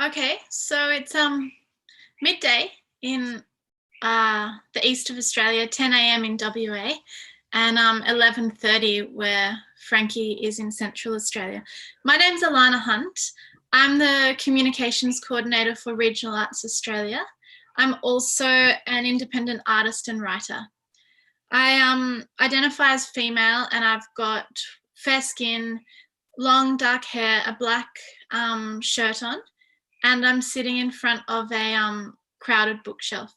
Okay, so it's midday in the east of Australia, 10 a.m. in WA, and 11:30 where Frankie is in Central Australia. My name's Alana Hunt. I'm the communications coordinator for Regional Arts Australia. I'm also an independent artist and writer. I identify as female, and I've got fair skin, long dark hair, a black shirt on, and I'm sitting in front of a crowded bookshelf.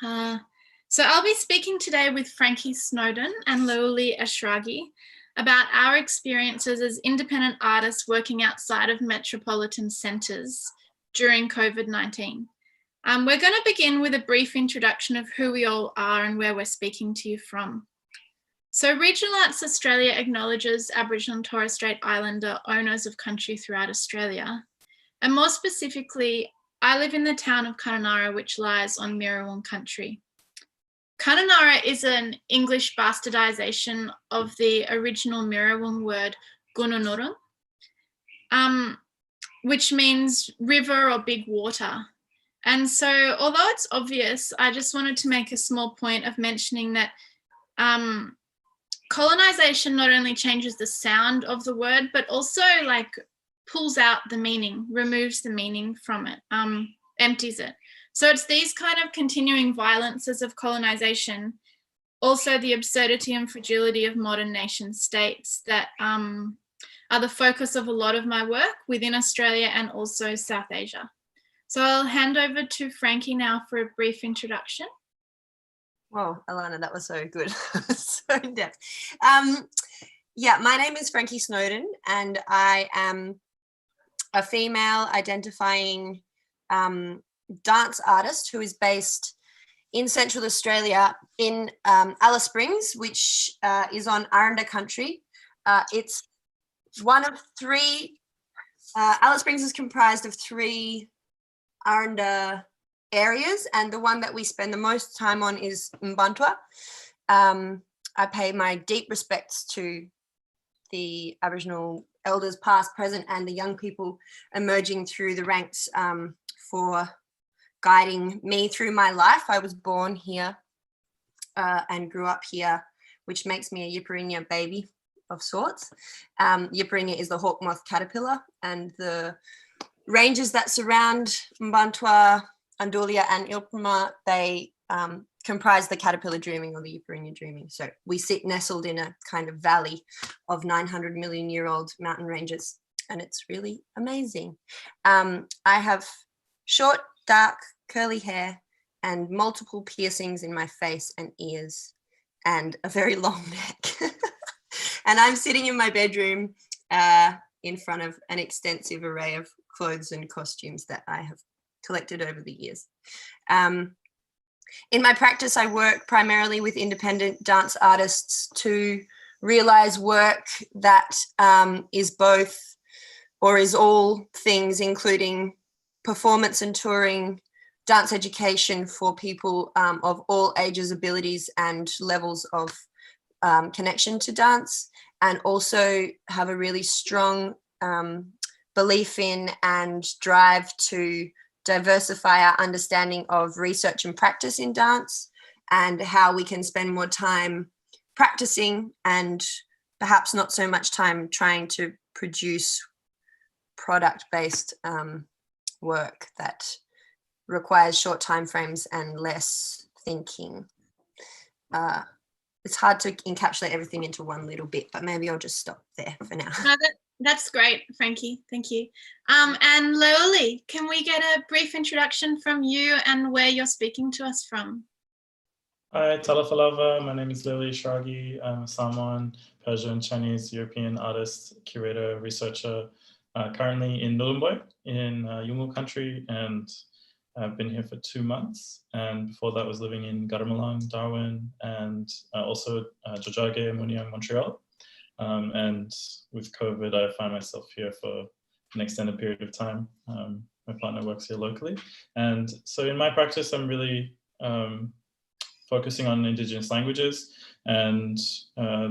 So I'll be speaking today with Frankie Snowden and Léuli Eshraghi about our experiences as independent artists working outside of metropolitan centres during COVID-19. We're going to begin with a brief introduction of who we all are and where we're speaking to you from. So Regional Arts Australia acknowledges Aboriginal and Torres Strait Islander owners of country throughout Australia. And more specifically, I live in the town of Kununurra, which lies on Mirrawong country. Kununurra is an English bastardisation of the original Mirrawong word Gununurrung, which means river or big water. And so, although it's obvious, I just wanted to make a small point of mentioning that colonisation not only changes the sound of the word, but also like pulls out the meaning, removes the meaning from it, empties it. So it's these kind of continuing violences of colonisation, also the absurdity and fragility of modern nation states that are the focus of a lot of my work within Australia and also South Asia. So I'll hand over to Frankie now for a brief introduction. Whoa, Alana, that was so good. So in depth. Yeah, my name is Frankie Snowden, and I am a female identifying dance artist who is based in Central Australia in Alice Springs, which is on Aranda country. It's one of three, Alice Springs is comprised of three Aranda areas, and the one that we spend the most time on is Mbantua. I pay my deep respects to the Aboriginal elders past, present, and the young people emerging through the ranks for guiding me through my life. I was born here and grew up here, which makes me a Yipirinya baby of sorts. Yipirinya is the hawk moth caterpillar, and the ranges that surround Mbantua, Andulia and Ilpama, they comprise the caterpillar dreaming or the Yipirinya dreaming. So we sit nestled in a kind of valley of 900 million year old mountain ranges, and it's really amazing. I have short, dark, curly hair and multiple piercings in my face and ears and a very long neck. And I'm sitting in my bedroom in front of an extensive array of clothes and costumes that I have collected over the years. In my practice, I work primarily with independent dance artists to realize work that is both or is all things, including performance and touring, dance education for people of all ages, abilities and levels of connection to dance, and also have a really strong belief in and drive to diversify our understanding of research and practice in dance, and how we can spend more time practicing and perhaps not so much time trying to produce product-based work that requires short time frames and less thinking. It's hard to encapsulate everything into one little bit, but maybe I'll just stop there for now. No, that's great, Frankie. Thank you. And Léuli, can we get a brief introduction from you and where you're speaking to us from? Hi, Talafalava. My name is Léuli Eshraghi. I'm a Samoan, Persian, Chinese, European artist, curator, researcher, currently in Nhulunbuy in Yolngu country, and I've been here for 2 months. And before that was living in Gutamalang, Darwin, and also Jojage, Muniang, Montreal. And with COVID, I find myself here for an extended period of time. My partner works here locally. And so in my practice, I'm really focusing on Indigenous languages. And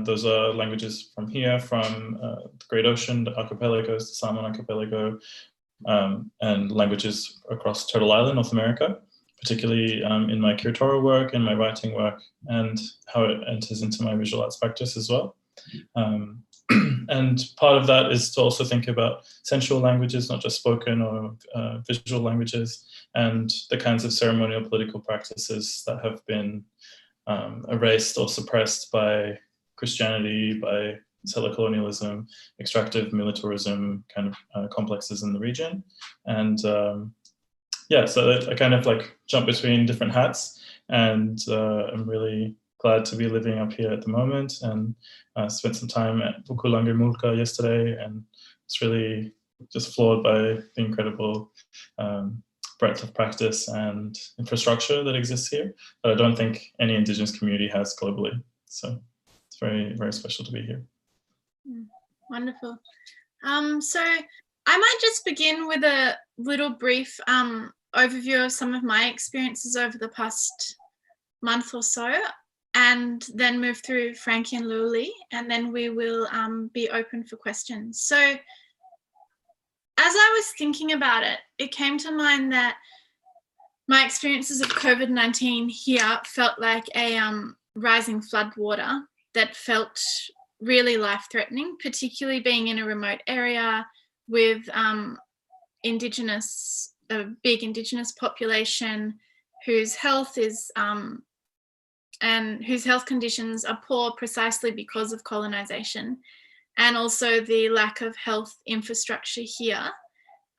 those are languages from here, from the Great Ocean, the archipelagos, the Samoan archipelago, and languages across Turtle Island, North America, particularly in my curatorial work and my writing work, and how it enters into my visual arts practice as well. And part of that is to also think about sensual languages, not just spoken or visual languages, and the kinds of ceremonial political practices that have been erased or suppressed by Christianity, by settler colonialism, extractive militarism kind of complexes in the region. And yeah, so I kind of like jump between different hats, and I'm really glad to be living up here at the moment, and spent some time at Bukulangi Mulka yesterday, and it's really just floored by the incredible breadth of practice and infrastructure that exists here that I don't think any Indigenous community has globally. So it's very, very special to be here. Wonderful. So I might just begin with a little brief overview of some of my experiences over the past month or so, and then move through Frankie and Léuli, and then we will be open for questions. So as I was thinking about it, it came to mind that my experiences of COVID-19 here felt like a rising flood water that felt really life-threatening, particularly being in a remote area with a big Indigenous population whose health is and whose health conditions are poor precisely because of colonisation, and also the lack of health infrastructure here.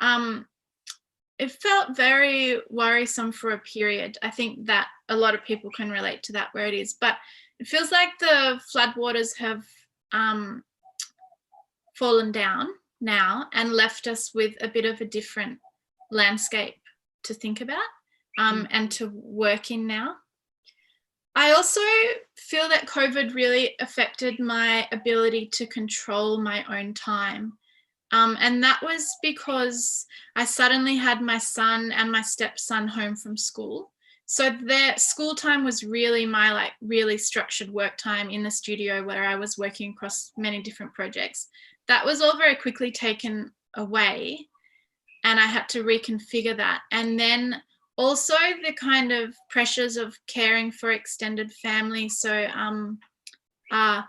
It felt very worrisome for a period. I think that a lot of people can relate to that where it is, but it feels like the floodwaters have fallen down now and left us with a bit of a different landscape to think about and to work in now. I also feel that COVID really affected my ability to control my own time. And that was because I suddenly had my son and my stepson home from school. So their school time was really my really structured work time in the studio where I was working across many different projects. That was all very quickly taken away, and I had to reconfigure that. And then also the kind of pressures of caring for extended family. So my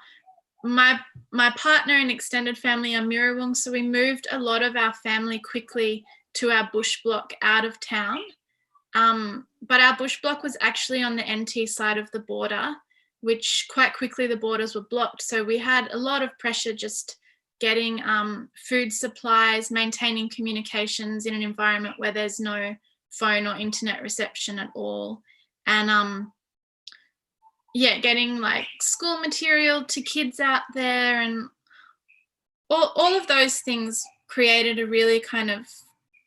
partner and extended family are Mirawong, so we moved a lot of our family quickly to our bush block out of town. But our bush block was actually on the NT side of the border, which quite quickly the borders were blocked. So we had a lot of pressure just getting food supplies, maintaining communications in an environment where there's no phone or internet reception at all. And getting like school material to kids out there, and all of those things created a really kind of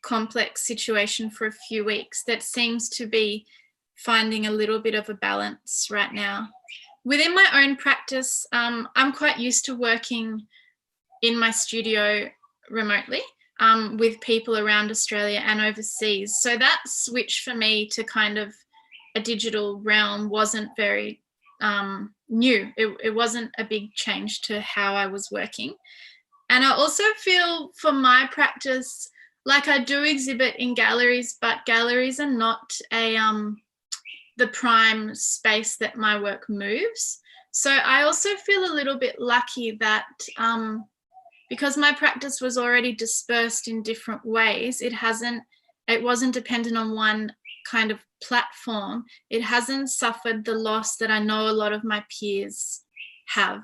complex situation for a few weeks that seems to be finding a little bit of a balance right now. Within my own practice, I'm quite used to working in my studio remotely with people around Australia and overseas. So that switch for me to kind of a digital realm wasn't very new. It wasn't a big change to how I was working. And I also feel for my practice, like I do exhibit in galleries, but galleries are not the prime space that my work moves. So I also feel a little bit lucky that because my practice was already dispersed in different ways, it wasn't dependent on one kind of platform. It hasn't suffered the loss that I know a lot of my peers have.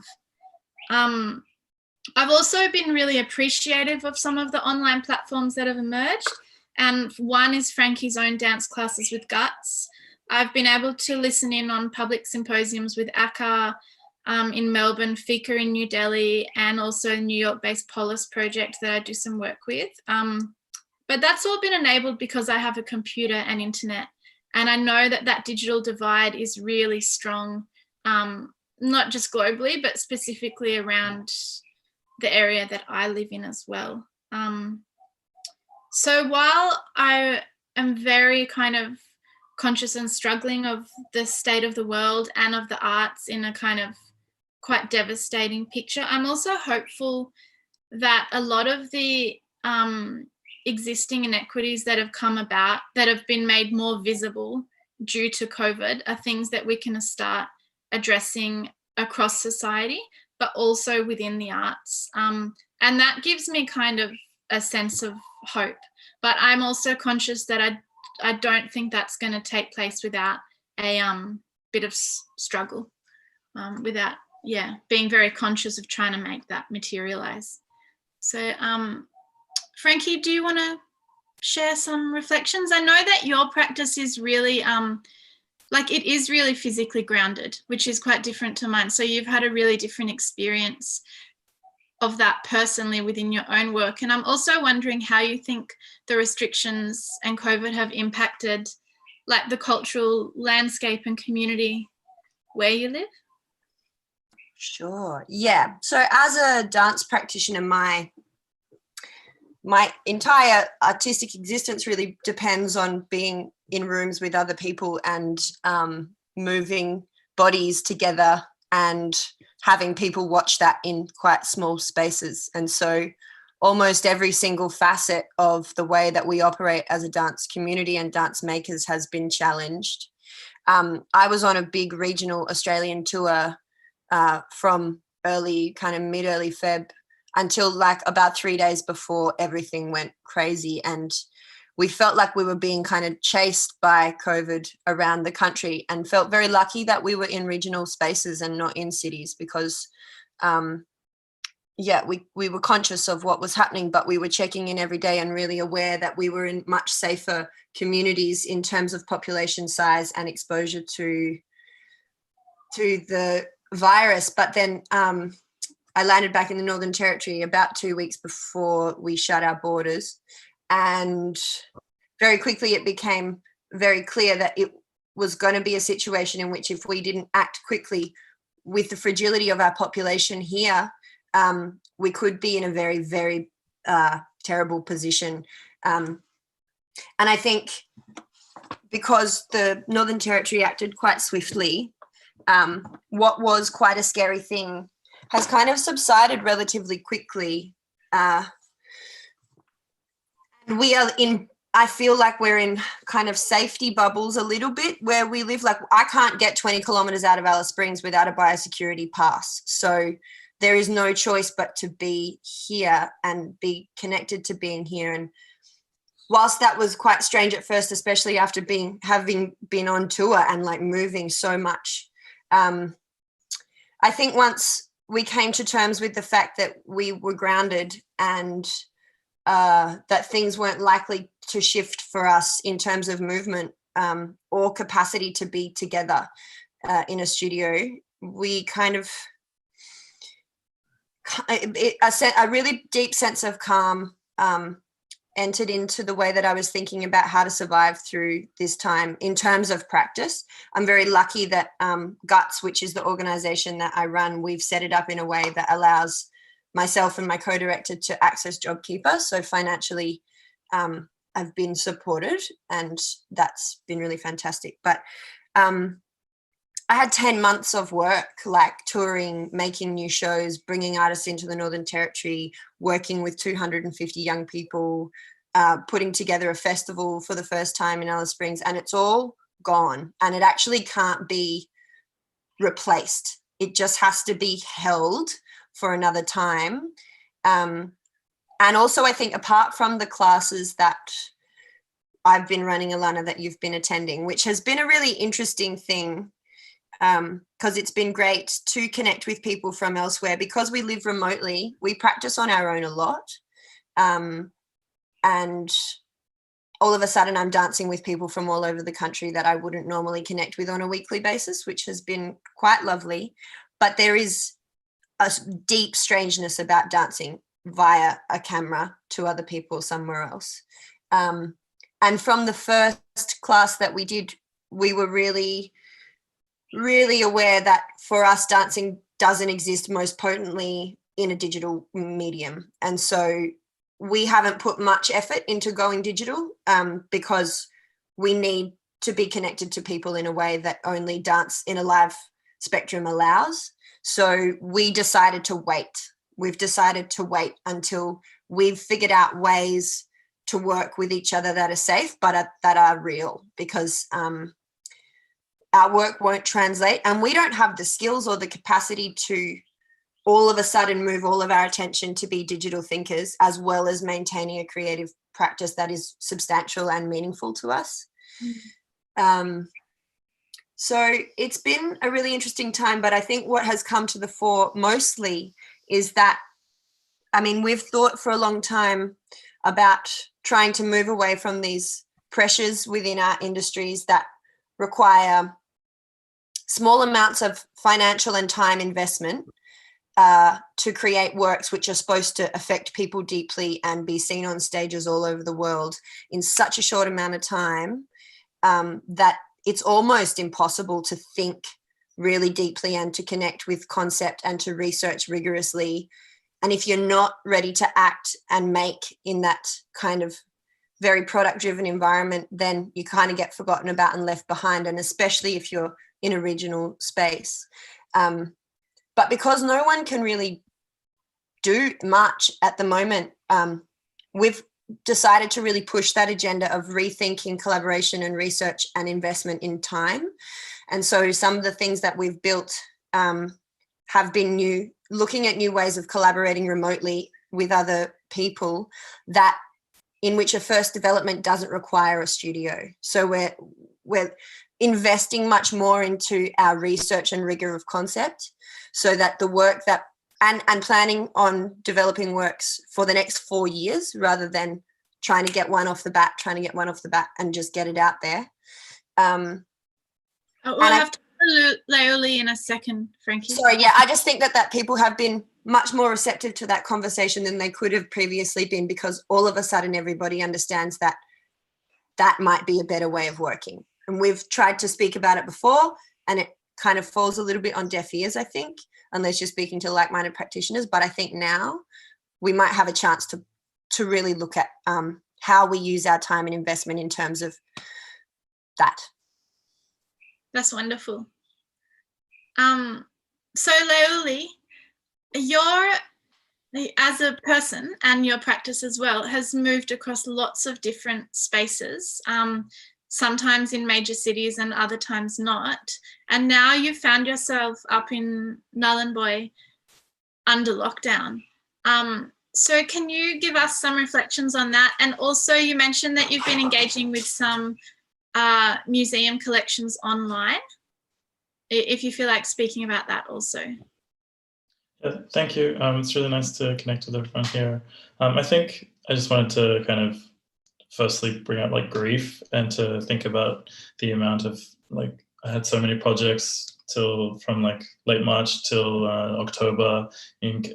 I've also been really appreciative of some of the online platforms that have emerged. And one is Frankie's own dance classes with Guts. I've been able to listen in on public symposiums with ACCA in Melbourne, FICA in New Delhi, and also New York-based Polis project that I do some work with. But that's all been enabled because I have a computer and internet. And I know that that digital divide is really strong, not just globally, but specifically around the area that I live in as well. So while I am very kind of conscious and struggling of the state of the world and of the arts in a kind of quite devastating picture, I'm also hopeful that a lot of the existing inequities that have come about, that have been made more visible due to COVID, are things that we can start addressing across society, but also within the arts. And that gives me kind of a sense of hope. But I'm also conscious that I don't think that's going to take place without a bit of struggle, without, being very conscious of trying to make that materialize. So, Frankie, do you want to share some reflections? I know that your practice is really, it is really physically grounded, which is quite different to mine. So you've had a really different experience of that personally within your own work. And I'm also wondering how you think the restrictions and COVID have impacted the cultural landscape and community where you live. Sure. Yeah. So as a dance practitioner, my entire artistic existence really depends on being in rooms with other people and moving bodies together and having people watch that in quite small spaces. And so almost every single facet of the way that we operate as a dance community and dance makers has been challenged. I was on a big regional Australian tour from mid-early Feb until about 3 days before everything went crazy, and we felt like we were being kind of chased by COVID around the country, and felt very lucky that we were in regional spaces and not in cities, because we were conscious of what was happening, but we were checking in every day and really aware that we were in much safer communities in terms of population size and exposure to the virus. But then I landed back in the Northern Territory about 2 weeks before we shut our borders, and very quickly it became very clear that it was going to be a situation in which if we didn't act quickly with the fragility of our population here, we could be in a very, very terrible position. And I think because the Northern Territory acted quite swiftly, what was quite a scary thing has kind of subsided relatively quickly. And I feel like we're in kind of safety bubbles a little bit where we live. Like, I can't get 20 kilometres out of Alice Springs without a biosecurity pass. So there is no choice but to be here and be connected to being here. And whilst that was quite strange at first, especially after having been on tour and moving so much, I think once we came to terms with the fact that we were grounded and that things weren't likely to shift for us in terms of movement or capacity to be together in a studio, we kind of a really deep sense of calm entered into the way that I was thinking about how to survive through this time in terms of practice. I'm very lucky that GUTS, which is the organisation that I run, we've set it up in a way that allows myself and my co-director to access JobKeeper. So financially, I've been supported, and that's been really fantastic. But I had 10 months of work, touring, making new shows, bringing artists into the Northern Territory, working with 250 young people, putting together a festival for the first time in Alice Springs, and it's all gone. And it actually can't be replaced. It just has to be held for another time. And also, I think, apart from the classes that I've been running, Alana, that you've been attending, which has been a really interesting thing, because it's been great to connect with people from elsewhere. Because we live remotely, we practice on our own a lot. And all of a sudden I'm dancing with people from all over the country that I wouldn't normally connect with on a weekly basis, which has been quite lovely. But there is a deep strangeness about dancing via a camera to other people somewhere else. And from the first class that we did, we were really aware that for us, dancing doesn't exist most potently in a digital medium. And so we haven't put much effort into going digital because we need to be connected to people in a way that only dance in a live spectrum allows. So we decided to wait. We've decided to wait until we've figured out ways to work with each other that are safe, but that are real, because our work won't translate, and we don't have the skills or the capacity to all of a sudden move all of our attention to be digital thinkers, as well as maintaining a creative practice that is substantial and meaningful to us. So it's been a really interesting time, but I think what has come to the fore mostly is that, I mean, we've thought for a long time about trying to move away from these pressures within our industries that require small amounts of financial and time investment to create works which are supposed to affect people deeply and be seen on stages all over the world in such a short amount of time, that it's almost impossible to think really deeply and to connect with concept and to research rigorously. And if you're not ready to act and make in that kind of very product-driven environment, then you kind of get forgotten about and left behind, and especially if you're in a regional space. But because no one can really do much at the moment, we've decided to really push that agenda of rethinking collaboration and research and investment in time. And so some of the things that we've built have been looking at new ways of collaborating remotely with other people, that in which a first development doesn't require a studio. So we're investing much more into our research and rigor of concept, so that the work that and planning on developing works for the next 4 years, rather than trying to get one off the bat and just get it out there. We'll have to Léuli in a second, Frankie. Sorry, yeah, I just think that people have been much more receptive to that conversation than they could have previously been, because all of a sudden everybody understands that that might be a better way of working. And we've tried to speak about it before, and it kind of falls a little bit on deaf ears, I think, unless you're speaking to like-minded practitioners. But I think now we might have a chance to really look at how we use our time and investment in terms of that. That's wonderful. So Léuli, as a person, and your practice as well, has moved across lots of different spaces, sometimes in major cities and other times not. And now you've found yourself up in Nhulunbuy under lockdown. So can you give us some reflections on that? And also you mentioned that you've been engaging with some museum collections online. If you feel like speaking about that also. Yeah, thank you. It's really nice to connect with everyone here. I think I just wanted to kind of firstly bring up like grief, and to think about the amount of, like, I had so many projects from like late March till October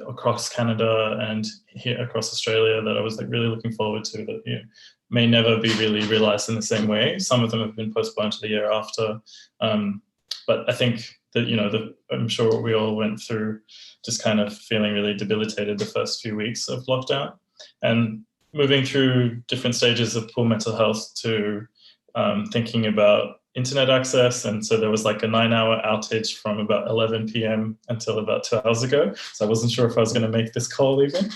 across Canada and here across Australia that I was like really looking forward to, that may never be really realized in the same way. Some of them have been postponed to the year after. But I think that, I'm sure we all went through just kind of feeling really debilitated the first few weeks of lockdown, and moving through different stages of poor mental health to thinking about internet access. And so there was like a 9-hour outage from about 11 p.m. until about 2 hours ago. So I wasn't sure if I was going to make this call even.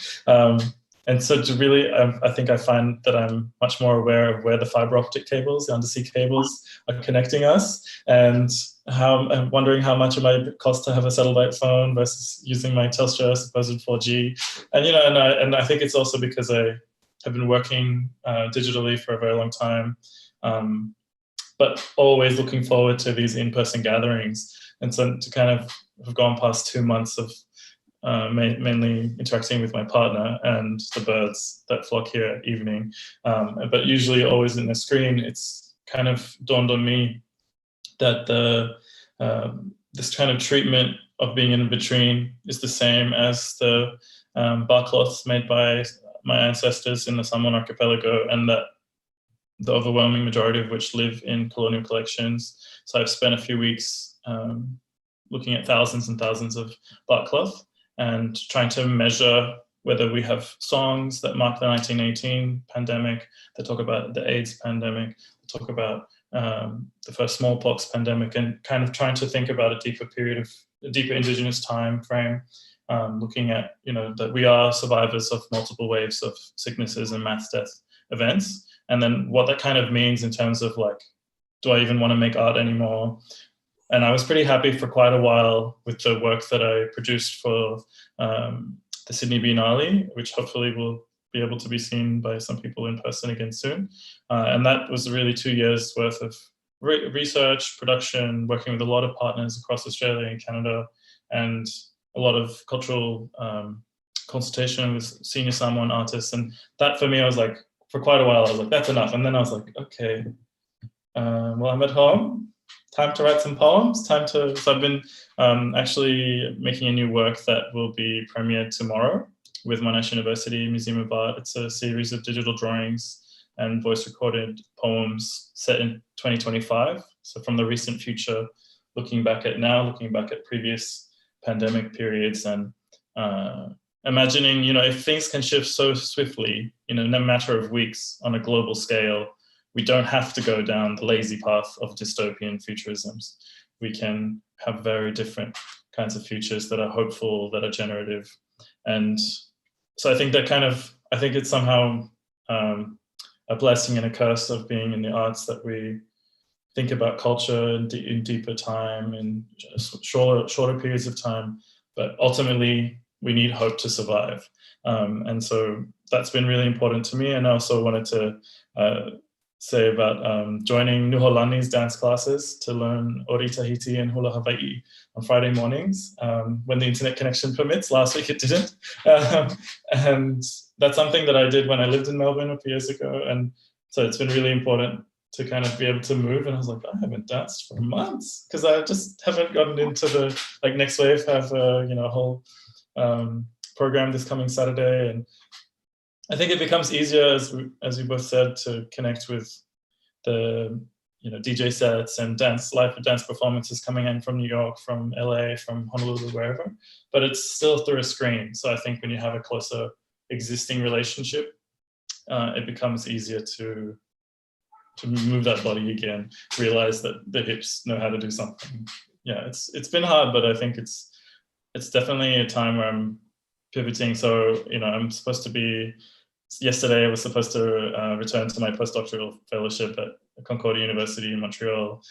And so to really, I think I find that I'm much more aware of where the fiber optic cables, the undersea cables, are connecting us, and I'm wondering how much it might cost to have a satellite phone versus using my Telstra supposed 4G. And and I think it's also because I have been working digitally for a very long time, but always looking forward to these in-person gatherings. And so to kind of have gone past 2 months of mainly interacting with my partner and the birds that flock here at evening, but usually always in the screen, it's kind of dawned on me that this kind of treatment of being in between is the same as the bar cloths made by my ancestors in the Samoan archipelago, and that the overwhelming majority of which live in colonial collections. So I've spent a few weeks looking at thousands and thousands of bark cloth and trying to measure whether we have songs that mark the 1918 pandemic, that talk about the AIDS pandemic, that talk about the first smallpox pandemic, and kind of trying to think about a deeper Indigenous time frame, looking at, that we are survivors of multiple waves of sicknesses and mass death events, and then what that kind of means in terms of like, do I even want to make art anymore? And I was pretty happy for quite a while with the work that I produced for the Sydney Biennale, which hopefully will be able to be seen by some people in person again soon. And that was really 2 years worth of research, production, working with a lot of partners across Australia and Canada, and a lot of cultural consultation with senior Samoan artists. And that for me, I was like, for quite a while, I was like, that's enough. And then I was like, okay, well, I'm at home. Time to write some poems. So I've been actually making a new work that will be premiered tomorrow with Monash University Museum of Art. It's a series of digital drawings and voice recorded poems set in 2025. So from the recent future, looking back at now, looking back at previous pandemic periods, and imagining, if things can shift so swiftly, in a matter of weeks on a global scale, we don't have to go down the lazy path of dystopian futurisms. We can have very different kinds of futures that are hopeful, that are generative. And so I think it's somehow a blessing and a curse of being in the arts, that we think about culture in deeper time, in shorter periods of time, but ultimately we need hope to survive. And so that's been really important to me. And I also wanted to say about joining Nuholani's dance classes to learn Ori Tahiti and Hula Hawaii on Friday mornings when the internet connection permits. Last week it didn't. And that's something that I did when I lived in Melbourne a few years ago. And so it's been really important to kind of be able to move. And I was like, I haven't danced for months, because I just haven't gotten into the, like, Next Wave have a whole program this coming Saturday. And I think it becomes easier, as we both said, to connect with the DJ sets and live dance performances coming in from New York, from LA, from Honolulu, wherever. But it's still through a screen. So I think when you have a closer existing relationship, it becomes easier to move that body again, realize that the hips know how to do something. Yeah, it's been hard, but I think it's definitely a time where I'm pivoting. So I'm supposed to be. Yesterday, I was supposed to return to my postdoctoral fellowship at Concordia University in Montreal.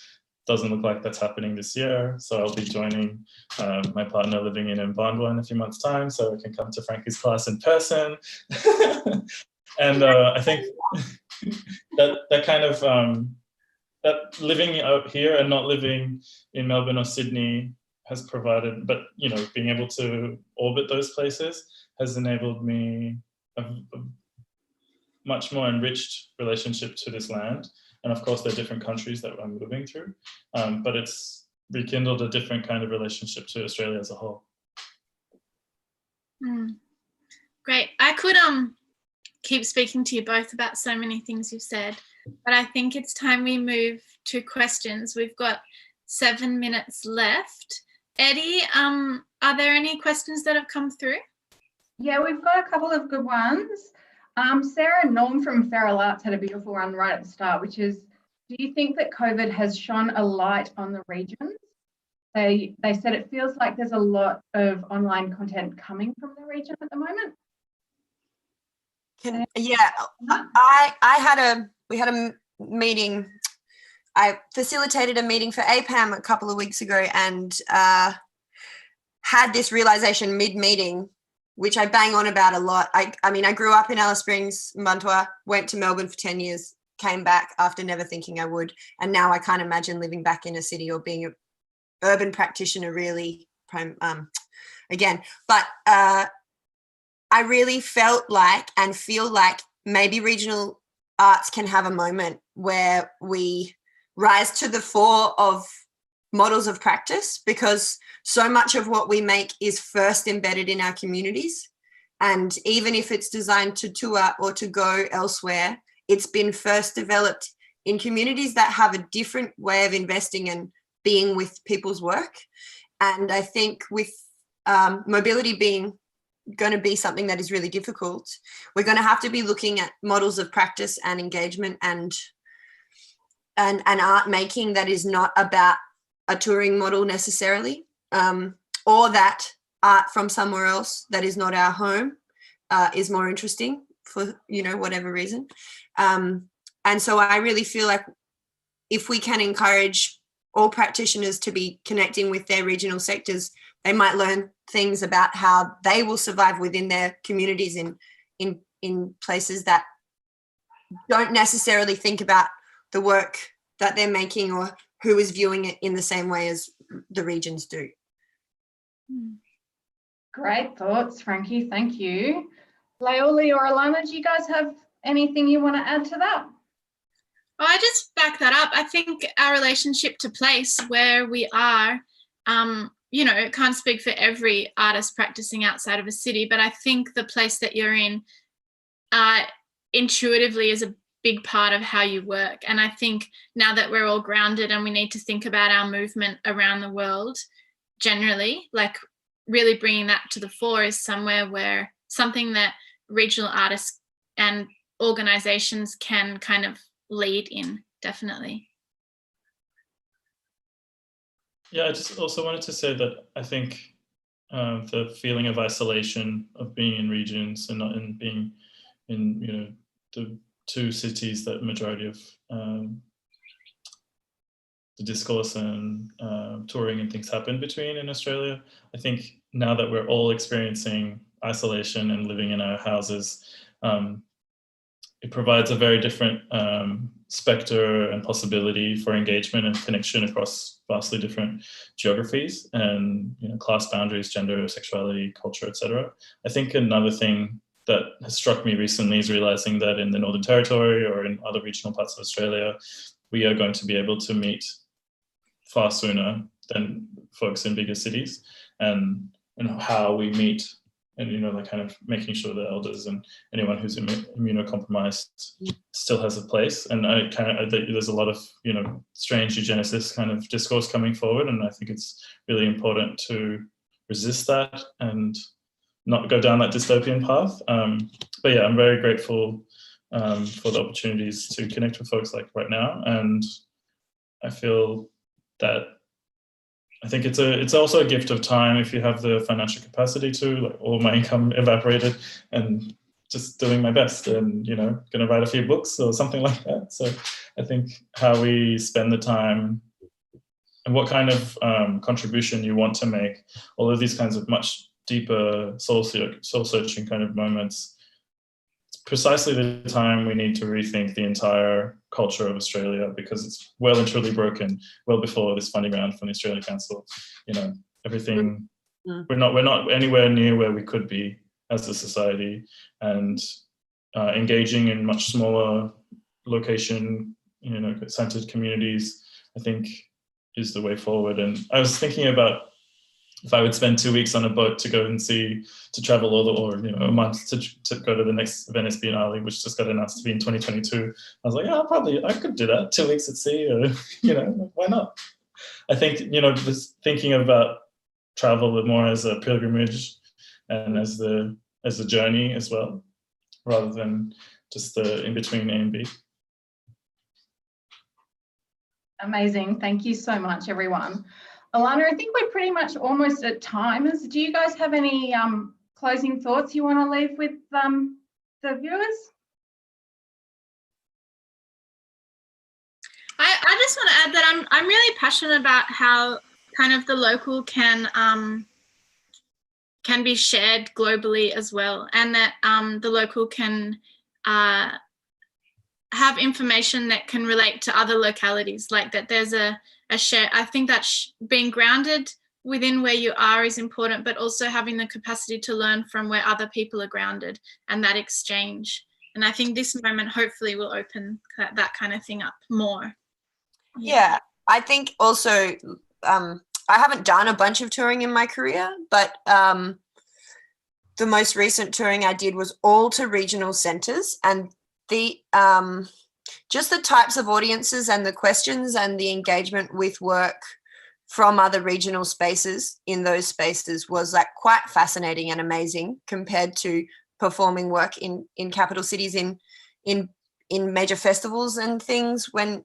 Doesn't look like that's happening this year. So I'll be joining my partner living in Mbandwa in a few months' time, so I can come to Frankie's class in person. And I think that kind of that living out here and not living in Melbourne or Sydney has provided, but being able to orbit those places has enabled me a much more enriched relationship to this land. And of course, there are different countries that I'm moving through, but it's rekindled a different kind of relationship to Australia as a whole. Great. I could keep speaking to you both about so many things you've said, but I think it's time we move to questions. We've got 7 minutes left. Eddie, are there any questions that have come through? Yeah, we've got a couple of good ones. Sarah Norm from Feral Arts had a beautiful one right at the start, which is, do you think that COVID has shone a light on the regions? They said it feels like there's a lot of online content coming from the region at the moment. We had a meeting. I facilitated a meeting for APAM a couple of weeks ago, and had this realization mid-meeting, which I bang on about a lot. I mean, I grew up in Alice Springs, Mbandwa, went to Melbourne for 10 years, came back after never thinking I would. And now I can't imagine living back in a city or being an urban practitioner really again. But I really felt like and feel like maybe regional arts can have a moment where we rise to the fore of models of practice, because so much of what we make is first embedded in our communities. And even if it's designed to tour or to go elsewhere, it's been first developed in communities that have a different way of investing and being with people's work. And I think with mobility being going to be something that is really difficult, we're going to have to be looking at models of practice and engagement and art making that is not about a touring model necessarily, or that art from somewhere else that is not our home is more interesting for, whatever reason. And so I really feel like if we can encourage all practitioners to be connecting with their regional sectors, they might learn things about how they will survive within their communities in places that don't necessarily think about the work that they're making or who is viewing it in the same way as the regions do. Great thoughts, Frankie. Thank you. Léuli or Alana, do you guys have anything you want to add to that? Well, I just back that up. I think our relationship to place where we are, can't speak for every artist practicing outside of a city, but I think the place that you're in intuitively is a big part of how you work. And I think now that we're all grounded and we need to think about our movement around the world generally, like really bringing that to the fore is something that regional artists and organizations can kind of lead in, definitely. Yeah, I just also wanted to say that I think the feeling of isolation of being in regions and not in being in the two cities that majority of the discourse and touring and things happen between in Australia. I think now that we're all experiencing isolation and living in our houses, it provides a very different spectre and possibility for engagement and connection across vastly different geographies and class boundaries, gender, sexuality, culture, etc. I think another thing that has struck me recently is realizing that in the Northern Territory or in other regional parts of Australia, we are going to be able to meet far sooner than folks in bigger cities, and how we meet, and like kind of making sure that elders and anyone who's immunocompromised still has a place. And there's a lot of strange eugenicist kind of discourse coming forward, and I think it's really important to resist that and not go down that dystopian path. But yeah, I'm very grateful for the opportunities to connect with folks like right now, and I feel that I think it's also a gift of time if you have the financial capacity to. Like, all my income evaporated, and just doing my best, and going to write a few books or something like that. So I think how we spend the time and what kind of contribution you want to make, all of these kinds of much deeper soul searching kind of moments, it's precisely the time we need to rethink the entire culture of Australia, because it's well and truly broken well before this funding round from the Australian Council. Everything, we're not anywhere near where we could be as a society, and engaging in much smaller location, centered communities, I think is the way forward. And I was thinking about if I would spend 2 weeks on a boat to go and travel or a month to go to the next Venice Biennale, which just got announced to be in 2022. I was like, I could do that, 2 weeks at sea, or, why not? I think, just thinking about travel more as a pilgrimage and as the journey as well, rather than just the in-between A and B. Amazing. Thank you so much, everyone. Alana, I think we're pretty much almost at time. Do you guys have any closing thoughts you want to leave with the viewers? I just want to add that I'm really passionate about how kind of the local can be shared globally as well, and that the local can have information that can relate to other localities, like that there's a share. I think that being grounded within where you are is important, but also having the capacity to learn from where other people are grounded, and that exchange. And I think this moment hopefully will open that kind of thing up more. Yeah, I think also I haven't done a bunch of touring in my career, but the most recent touring I did was all to regional centres, and the just the types of audiences and the questions and the engagement with work from other regional spaces in those spaces was like quite fascinating and amazing compared to performing work in capital cities in major festivals and things. When,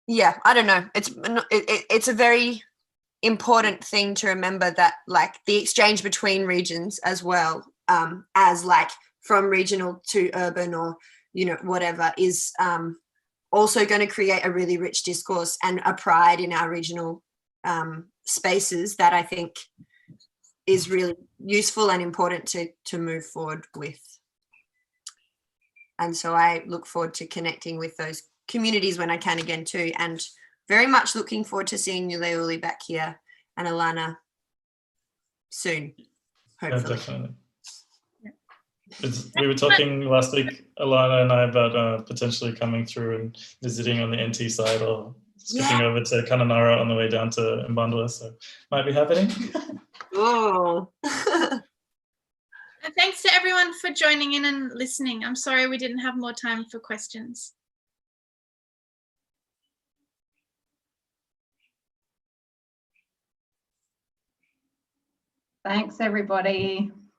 yeah, I don't know, it's a very important thing to remember that, like, the exchange between regions as well as like from regional to urban or, you know, whatever, is also going to create a really rich discourse and a pride in our regional spaces that I think is really useful and important to move forward with. And so I look forward to connecting with those communities when I can again too, and very much looking forward to seeing you, Léuli, back here, and Alana soon, hopefully. Yeah, definitely. We were talking last week, Alana and I, about potentially coming through and visiting on the NT side, or skipping over to Kununurra on the way down to Mbandwa, so might be happening. Oh. And thanks to everyone for joining in and listening. I'm sorry we didn't have more time for questions. Thanks, everybody.